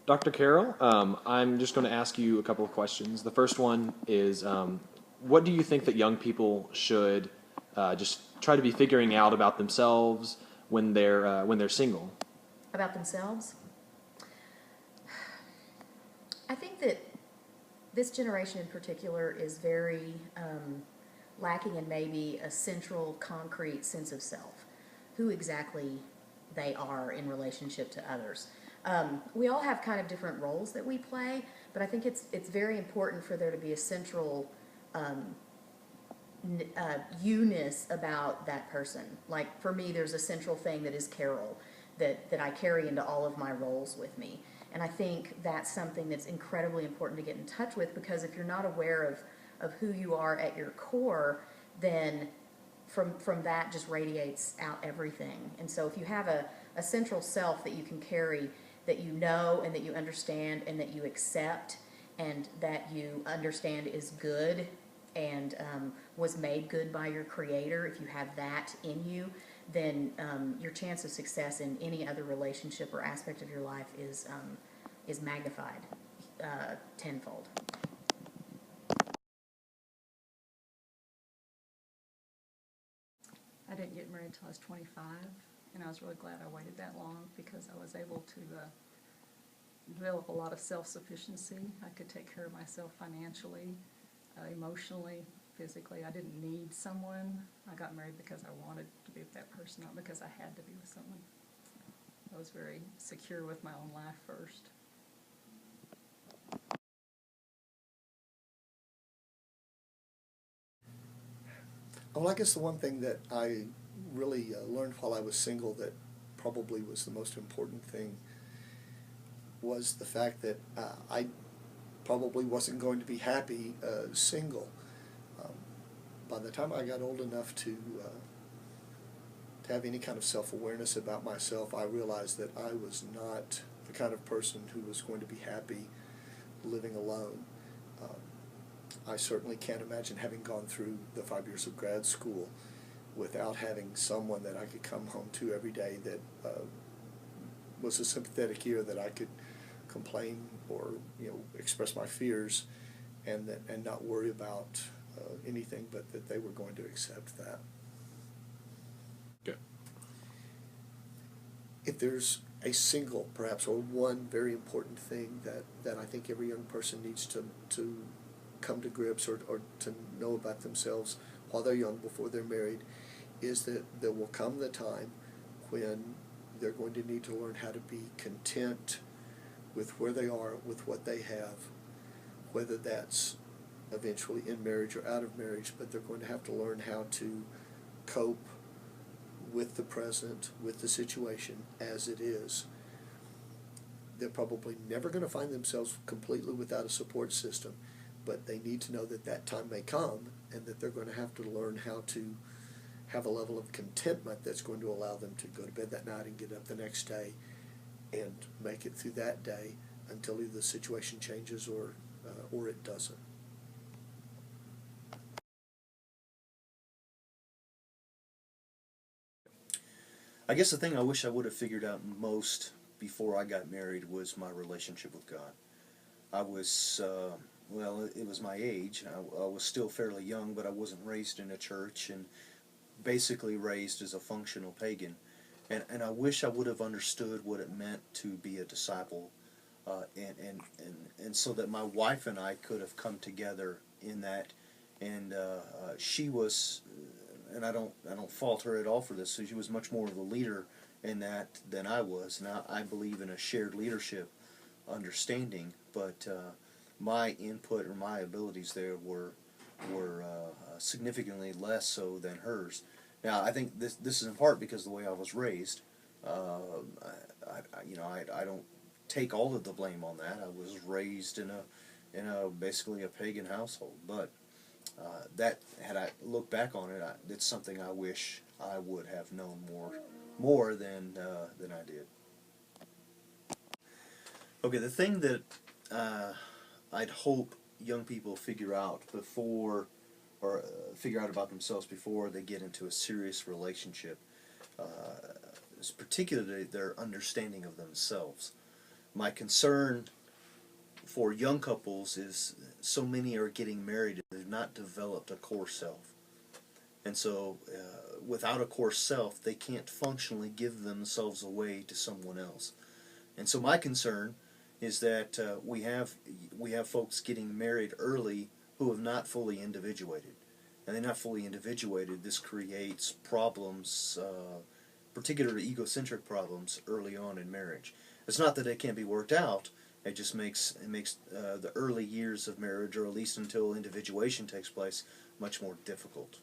Dr. Carroll, I'm just going to ask you a couple of questions. The first one is, what do you think that young people should just try to be figuring out about themselves when they're single? About themselves. I think that this generation in particular is very lacking in maybe a central, concrete sense of self, who exactly they are in relationship to others. We all have kind of different roles that we play, but I think it's very important for there to be a central you-ness about that person. Like for me, there's a central thing that is Carol that I carry into all of my roles with me. And I think that's something that's incredibly important to get in touch with, because if you're not aware of who you are at your core, then from that just radiates out everything. And so if you have a central self that you can carry, that you know and that you understand and that you accept and that you understand is good and was made good by your creator, if you have that in you, then your chance of success in any other relationship or aspect of your life is magnified tenfold. I didn't get married until I was 25, and I was really glad I waited that long because I was able to develop a lot of self-sufficiency. I could take care of myself financially, emotionally, physically. I didn't need someone. I got married because I wanted to be with that person, not because I had to be with someone. I was very secure with my own life first. Well, I guess the one thing that I really learned while I was single that probably was the most important thing was the fact that I probably wasn't going to be happy single. Um, by the time I got old enough to have any kind of self-awareness about myself, I realized that I was not the kind of person who was going to be happy living alone. Um, I certainly can't imagine having gone through the 5 years of grad school without having someone that I could come home to every day that was a sympathetic ear that I could complain or express my fears and not worry about anything but that they were going to accept that. Good. If there's a single, perhaps, or one very important thing that I think every young person needs to come to grips or to know about themselves while they're young, before they're married, is that there will come the time when they're going to need to learn how to be content with where they are, with what they have, whether that's eventually in marriage or out of marriage, but they're going to have to learn how to cope with the present, with the situation as it is. They're probably never going to find themselves completely without a support system, but they need to know that that time may come and that they're going to have to learn how to have a level of contentment that's going to allow them to go to bed that night and get up the next day and make it through that day until either the situation changes or it doesn't. I guess the thing I wish I would have figured out most before I got married was my relationship with God. I was, well, it was my age. I was still fairly young, but I wasn't raised in a church and basically raised as a functional pagan. And I wish I would have understood what it meant to be a disciple, and so that my wife and I could have come together in that. And she was, and I don't fault her at all for this. So she was much more of a leader in that than I was. Now I believe in a shared leadership understanding, but my input or my abilities there were significantly less so than hers. Now I think this is in part because of the way I was raised. I don't take all of the blame on that. I was raised in a basically a pagan household, but that had I looked back on it, it's something I wish I would have known more than I did. Okay, the thing that I'd hope young people figure out before, or figure out about themselves before they get into a serious relationship, is particularly their understanding of themselves. My concern for young couples is so many are getting married and they've not developed a core self. And so, without a core self, they can't functionally give themselves away to someone else. And so, my concern is that we have folks getting married early who have not fully individuated, and they're not fully individuated. This creates problems, particularly egocentric problems, early on in marriage. It's not that it can't be worked out. It just makes the early years of marriage, or at least until individuation takes place, much more difficult.